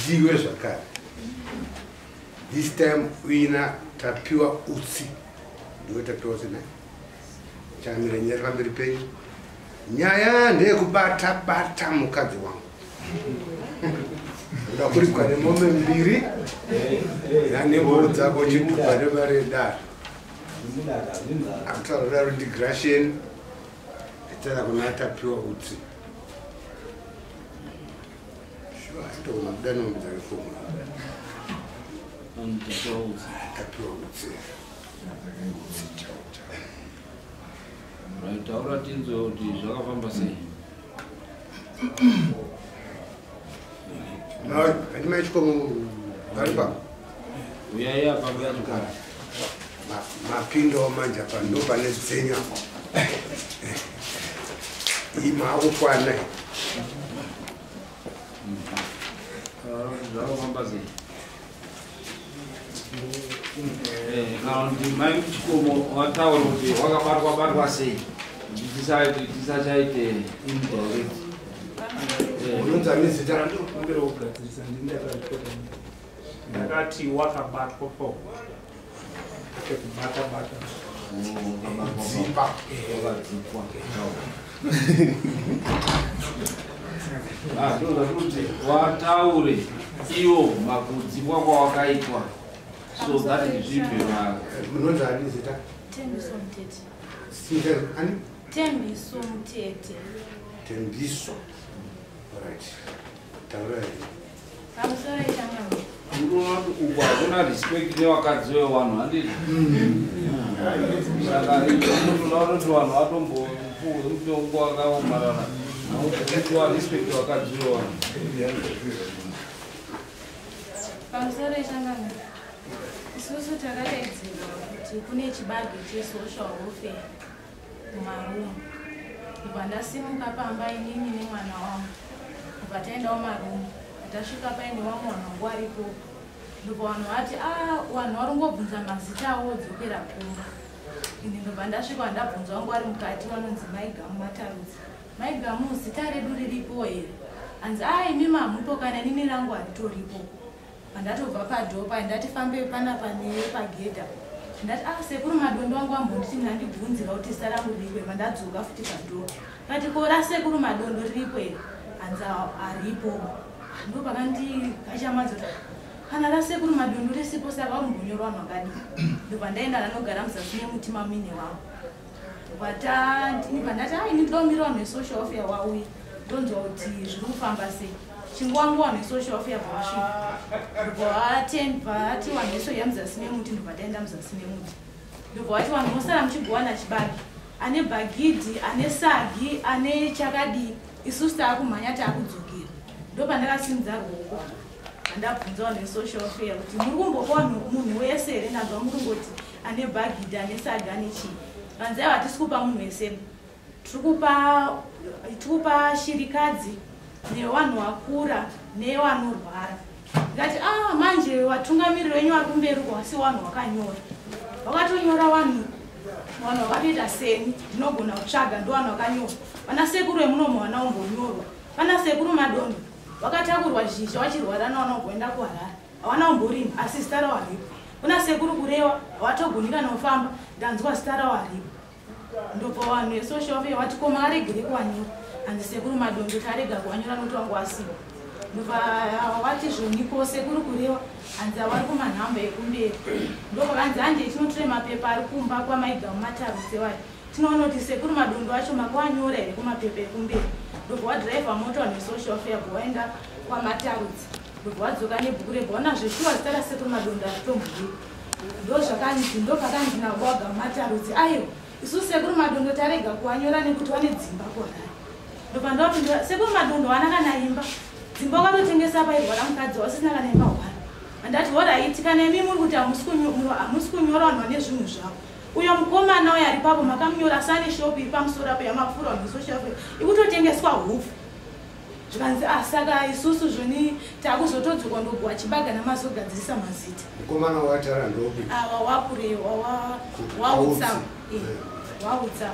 ndiwe zvakare. This time uina tapiwa utsi. Ndiwe tapiwa utsi naye. Chamira nyerera mberi penyu. Nyaya ndeyekubata mukadzi wangu. Ndakurikwa nemombe mbiri nanemboro dzako chitupa nevaredari. Akutaura integration itara kuna tapiwa utsi. Sure, ndona mudano mudano formula. Tapiwa utsi. Right, taura tinzo kuti zvakafamba sei? Handima chikomo varipa. Uyaya pamba chikomo. Mapindo manje apa ndo pane dzenya. Ima akukwana. Zvakafamba sei? Kana kuti mai chikomo wataura kuti wakabatwa sei? Tisachaite indirect. Unonza nezita rando kumbira kugadzirisa ndindakaripota ndakati wakabatwa po kubata dzimba wakadzikwa ndoda kuti wataure iwo makudzikwa kwawakaitwa so that zvibve munonza nezita Tembiso Mtete. Sinter ani Tembiso Mtete. Tembiso. Right. Taura. Pamusoro itanga. unoona kuna respect nevakadzi vevanhu handiti saka unotoda kuti vanhu vatombopuwe mutongo wakaomarara nautiwa respect vakadzi vevanhu. Pamusoro itanga. Isusu takadaidzirwa kuti kune chibage chesocial welfare mumarumu. Kubva ndasimuka pamba inini nemwana wangu. Kubva taendawo marumu. Tasvika paine vamwe vanhu vangu varipo. Ndobva vanhu vati vanhu varongobvunza mazita avo dzokera kumba. Ini ndobva ndasvika ndabvunza vangu vari mukati vanonzi Maigamu Matarudzi. Maigamu zita redu riripo here? Hanzi imi mamupo kana nini rangu haritoripo. Ndatobva padhopa ndati fambe panapa nepagedha. Ndati sekuru madondo wangu ambonditi ndandibvunzira kuti zita rangu riripo. Ndadzoka futi padhopa. Kati kora sekuru madondo riripo here? Hanzi haripo. Ndo pakandi kachamadza kana rasekuru madondo resipo saka umbonyorwa vanhu vakadi. Ndobva ndaenda nanogara muzasi memutima mine wangu. Ndati ini ndomira vanhu vesocial welfare wauya ndonzwa kuti zviri kufamba sei. Chingwangu vanhu vesocial welfare vasvika. Ndobva vati vanhu vesoya muzasi memuti ndobva taenda muzasi memuti. Ndobva vati vanhu mosara muchigowana chibagi. Ane bhagidhi, ane sagi, ane chakadii. Isusu taakumhanya taakudzokera. Ndopa ndakasimudza ruoko. Ndabvunza vanhu vesocial welfare kuti muri kumbopa munhu wese here ndabva muri kungoti ane bhagidhi, ane saga, ane chii. Vanzi aiwa hatisi kupa munhu wese. Tikupa shirikadzi nevanhu vakura nevanorwara. Ndikati manje watungamiriri wenyu vari kumberi kwasi vanhu vakanyora. Vakatonyora vanhu vakatoita seni ndinogona kutsvaga ndo vanhu vakanyora. Vana sekuru vemunomo vana umbonyorwa. Vana sekuru madondo vakatakurwa zhizha vachirwara nawana kuenda kuharara. Havana umborima asi zita ravo haripo. Kuna sekuru kureva havatogonika nofamba ndanzwa zita ravo haripo. Ndobva vanhu vesocial welfare vati koma aregere kuwanyora. Hanzi sekuru madondo tarega kuwanyora nokuti wangu asiwa. Ndobva vati zvoniko sekuru kureva hanzi havari kumanhamba ekumberi. Ndobva vanzi hanje tinotore mapepa ari kumba kwaMaigamu Matarudzi vari. Tinoona kuti sekuru madondo acho makawanyora here kumapepa ekumberi. Ndobva wadhiraivha moto vanhu vesocial welfare vaenda kwaMatarudzi. Ndobva wadzoka nebhuku rebva zveshuwa zita rasekuru madondo haritombodiwa. Ndozvakanzi ndopakanzi naMaigamu Matarudzi aiwa isusu sekuru madondo tarega kuwanyora nekuti vane dzimba kuharara. Ndobva ndapindura sekuru madondo vana kana imba. Dzimba wakatotengesa pairwara mukadzi wasisina kana imba hwara. Ndati horaiti kana imi muri kuti hamusi kunyora vanhu vane zvinhu zvavo. Uyo mukomana uyo ari papo makamunyora sane shopu iri pamusoro apo yamapfura vanhu vesocial welfare ikutotengeswa hupfu. Zvikanzi saka isusu zvoni takuzotodzoka ndogwa chibaga namazogadzirisa mazita. Mukomana watara ndopi? Wakurewa wautsa. Wautsa.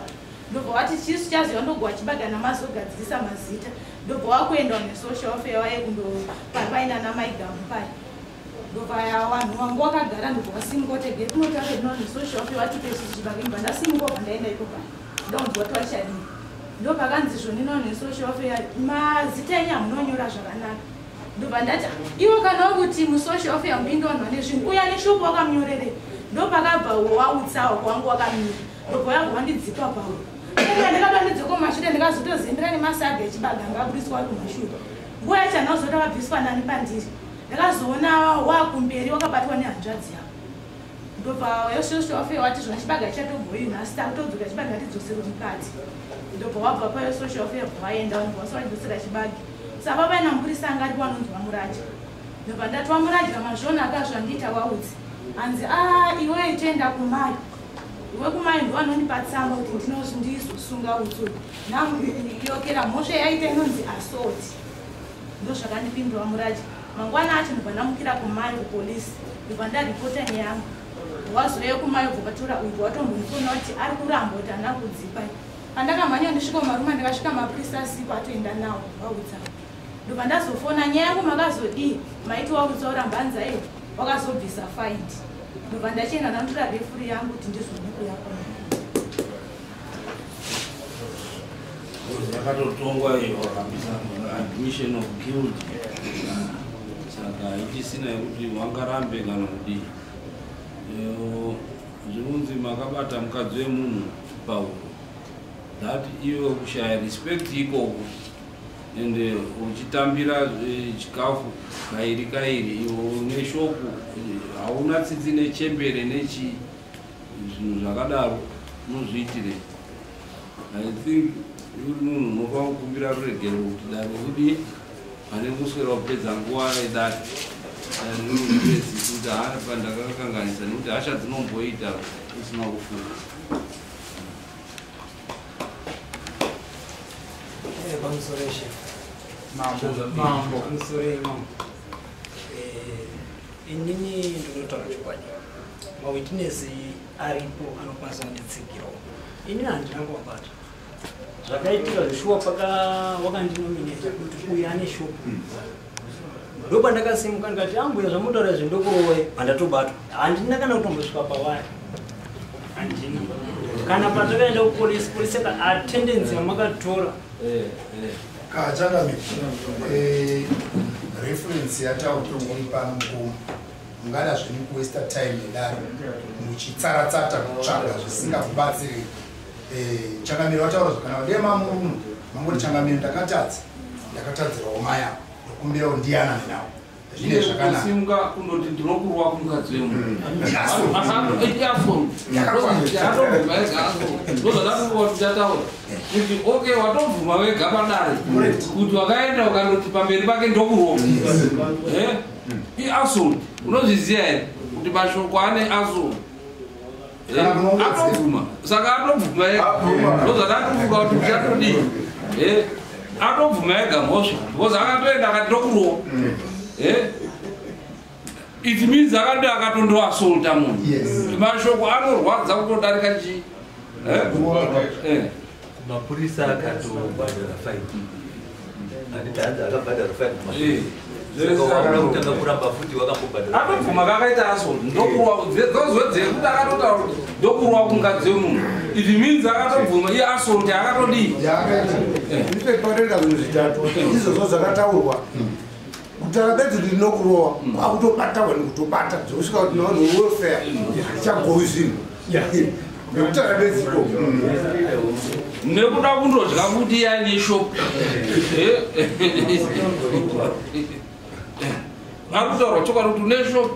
Ndobva wati chisu chaziva ndogwa chibaga namazogadzirisa mazita. ndobva wakuenda nesocial fair waye kundopaina namaigamu pai ndobva vanhu wangu wakagara ndobva wasimukotege kunotaura ndino nesocial fair watipe chichibage ndobva ndasimuka ndaenda ikopa ndonzwa twachadini ndopakanzi zvonino nesocial fair mazita enyu hamunonyora zvakanaka ndobva ndati iwe kana wakuti musocial fair mbindonwa nezvinhu uya neshopu wakamunyorere ndopakabva wautsawa kwangu wakamira ndobva yabva wandidzipa pawo ndikadondidzoko mumashure ndikazotozendera nemasaga echibaga ngaburiswa ari kumashure nguva yacho handazota wabviswa nani pandiri ndakazoona wakumberi wakabatwa nehanzvadzi yavo ndobva yosocial fair wati zvona chibaga chatobhoyi nhasi takutodzoka chibaga tidzosere mukati ndobva wabva payo social fair waenda vanobva wasawadzosera chibage saka paina mupurisa anga aripo anonzi Wamuraja ndobva ndati Wamuraja mazvona akazvandiita waudzi hanzi iwe toenda kumai iwe kumai ndo vanondipa tsamba kuti ndizosunga utsuri yokera mhosva yaita inonzi assault ndo zvakandipindura Wamuraja mangwana acho ndobva ndamukira kumai kupolisi ndobva ndaripota neyangu wazoye kumai bvokatora uibva watombonifona kuti ari kuramba kuti hana kudzipa pandakamhanya ndisvika mumarume ndikasvika mapurisa asipo atoenda nawo vaudza ndobva ndazofona nyaya yangu makazodii maiti waudza rambanza iwo wakazobvisa faindi ndobva ndachienda ndandotora refuri yangu kuti ndizonekuya yakatotongwa iyo wakabvisa admission of guilt saka ichisina yekuti wangarambe kana kudii zvinonzi makabata mukadzi wemunhu pauro that iwe kushaya respect ikoko ende uchitambira chikafu kairi kairi iwe neshopu hauna tsitsi nechembere nechi zvinhu zvakadaro unozviitire. I think uri munhu unofanira kukumbira ruregero kuti dare kudi pane kuswera kupedza nguva idari kuti hapa ndakakakanganisa nekuti hasha dzinomboita usina kufunga. inini ndinotaura chokwadi mawitness aripo anokwanisa kunditsigirawo inini handina kuwabata zvakaitika zvishuwa paka wakandinomineta kuti uyu ane shopu ndopa ndakasimuka ndikati ambuya zvamutaura zvindokurowe handatobatwa handina kana kutombosvika pawaya handina kana patakaenda kupolisi polisi aka attendensi yamakatora kachakami reference yatautongoi pano mukoma mungada zvini kuwesta time nedare muchitsaratsata kutsvaga zvisingakubatsiri. Changamiro wataura zvakanaka ndiye mamurume mangoti Changamiro ndakatadzirawo maya ndokumbirawo ndiyana nawo zvine zvakanaka simuka kundoti ndinokurwa kumukadzi wemunhu kuti okay watobvuma wega padare kuti wakaenda ukandoti pamberi pake ndokurwa iassault. Unozviziva here kuti mashoko ane assault atobvuma saka atobvuma ega ndozvatatofunga kuti uchatodii atobvuma ega mhosva because akatoenda akati ndokurwa it means akati akatondoassaulta munhu mashoko anorwadza kutodarika chii mapurisa akatobhadhara faini anditi hanzi akabhadhara faini kutanga kuramba futi wakambobhadhara atobvuma kakaita assault ndokurwa zozwedzere kuti akatotaura kuti ndokurwa kumukadzi wemunhu it means akatobvuma iye assault akatodii ndipepatoenda zvinhu zvitatu izvozvo zvakataurwa kuti akapedza kuti ndinokurowa akutobatawa nekutobata zvokusvika kuti navanhu welfare hatichagovi zvinhu nekuti akapedziko nekuda kundodya kuti yaine shopu akutaurwa chokwadi kuti une shopu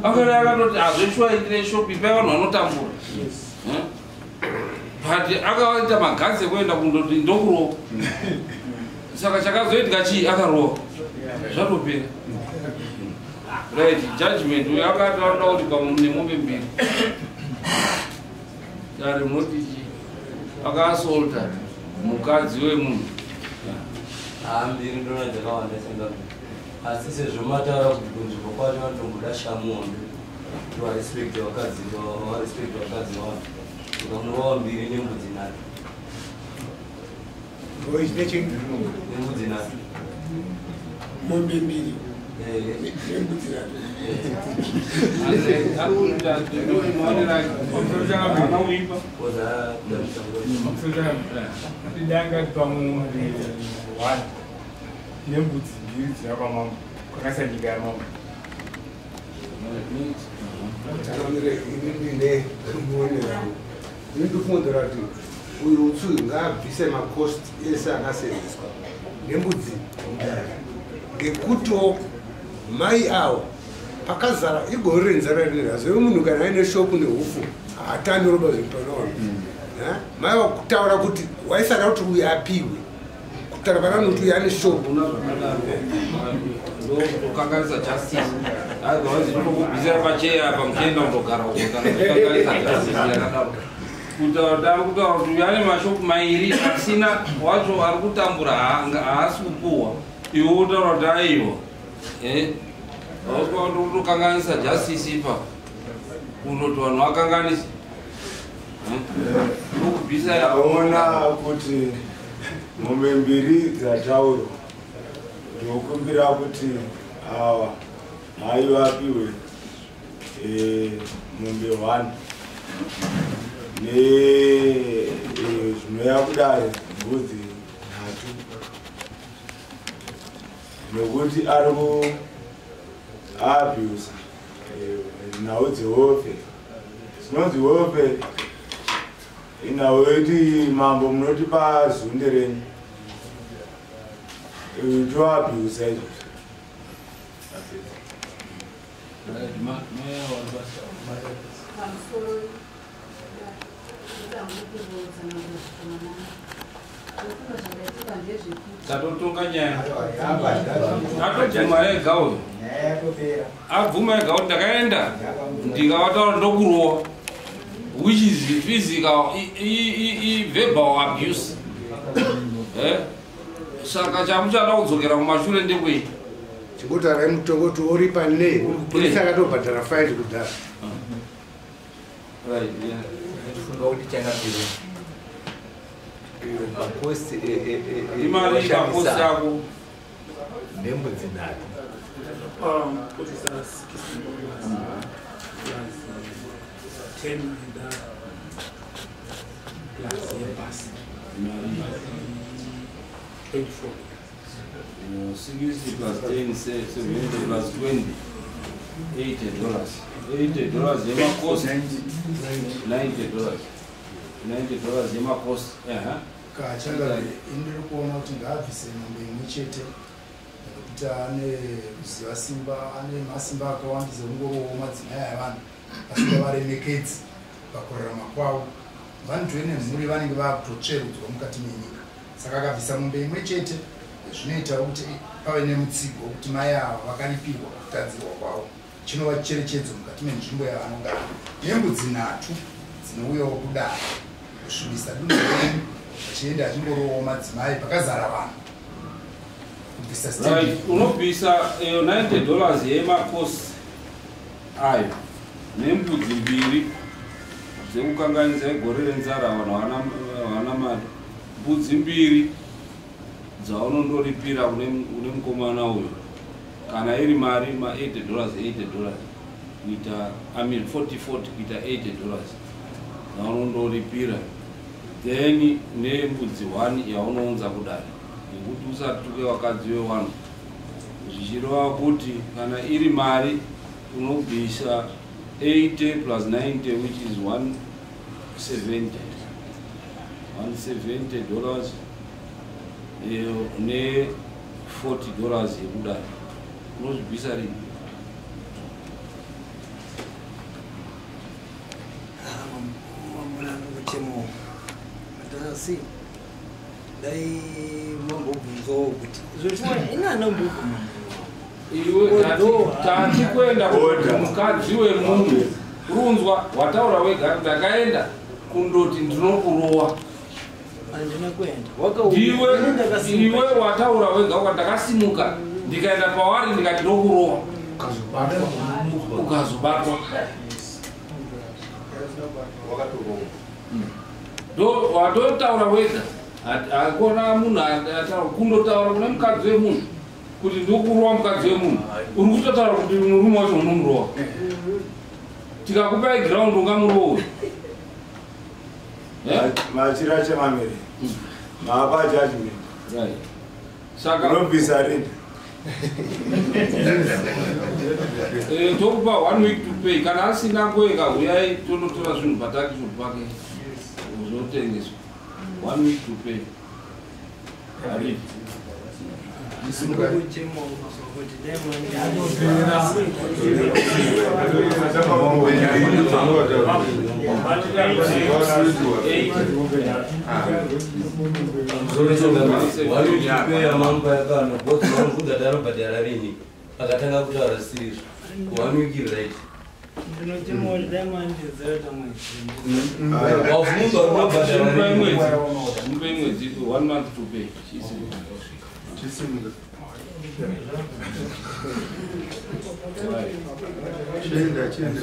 akati akatoti hazveshuwa indine shopu ipai vanhu vanotambura but akaita maganzi ekuenda kundoti ndokurowa saka chakazoitika chii akarowa zvatopera right judgment uyo akati vanoda kuti nemombe mbiri dare munotichi akaassaulta mukadzi wemunhu mbiri ndona dzakawanda senga asi sezvomataura kuti kunzvimbo kwacho vanotomboda shamondo varespect vakadzi vavo ukamunovawo mbiri nembudzi nato nembudzi nhatu mombe mbiri Eh, nembudzi nhatu koza ndanga pamundi one nembudzi mbiri dzinakwamama kwakasanyika yamama taramire inine muonera ndikufungira kuti uyu utsu ngaabvise makost ese akasenzeswa nembudzi ngekuti mai avo pakazara igore renzara rinera zve munhu kana aine shopu nehufu haatami roba zvitonoona mai vakutaura kuti waisada kuti uyu apiwe kutaura pakanoti uyu ane shopu ndokanganisa justice otherwise ndinokubvisira pacheya apa muchienda kundogara uko kana kukanganisa justice yakadaro kutaura kuti uyu ane mashopu mairi asina wacho ari kutambura haasi kupuhwa iwe utaura kuti aiwa utokanganisa justice ipa kundoti vanhu vakanganisa ndokubvisa aona kuti mombe mbiri dzataurwa ndokumbira kuti awa mai vapiwe mombe 1 nezvinoya kudai mbudzi 3 nekuti ari kuabhusa nhau dzehope dzinonzi hope inhau yekuti mambo munotipa zunde renyu toabhusa izvozvo tatotonga nyaya atobvuma ega uyu abvuma ega kuti ndakaenda ndikavataura ndokurowa which is physical verbal abuse saka chamuchada kudzokera mumashure ndekwei chikuti arai mutongoti oripa nei polisi akatobhadhara faini kudhara funga kuti chakapiri maposti imari maposti ako nembudzi nhatu $60 plus 10, 70 plus 20, $80. $80 yema cost, $90. $90 yema cost. Kachanga indiri kuona kuti ngaabvise mombe imwe chete nekuti ane ruziva simba, ane masimba akawandisa kungorowo madzimai avanhu vasingavaremekidzi pakurarama kwavo. Vanhu nemhuri vanenge vakutotsverudzwa mukati menyika. Saka akabvisa mombe imwe chete zvinoita kuti pave nemutsigo wekuti mai ava vakaripirwa kutadzirwa kwavo. Chinova cherechedzo mukati menzvimbo yavanogara. Nembudzi 3 dzinouyawo kudaro kusvibisa dunhu renyu achienda achingorowo madzimai pakazara vanhu kubvisa unobvisa $90 yemakosi ayo nembudzi 2 dzekukanganisa igore renzara vanhu havana mari. Mbudzi 2 dzaunondoripira kune mukomana uyu kana iri mari $80 kuita 40 kuita $80 dzaunondoripira. Then nembudzi 1 yaunounza kudari nekuti usati tuke wakadzi we1 zvichireva kuti kana iri mari unobvisa 80 plus 90 which is $170 ne $40 yekudari unozvibvisa rini? Si dai mambobvunzawo kuti zvochiwa inana mbobvuma iwe tati kuenda kuti mukadzi wemunhu runzwa wataura wega ndakaenda kundoti ndinokurowa andina kuenda iwe wataura wega uka ndakasimuka ndikaenda pavari ndikati ndokurowa ukazobatwa watotaura wega akona munhu kundotaura kune mukadzi wemunhu kuti ndokurowa mukadzi wemunhu uri kutotaura kuti murume wacho unomurowa tikakupai ground ungamurowe machira chamamere maapa judgment saka unobvisa renda tokupa 1 week to pay kana asina ngoeka uyai tondotora zvinhu patakisho pake uzotengeswa 1 week to pay aripi akatanga kutaura sirizvo 1 week right mwedzi 1 month to pay chisimuka chenda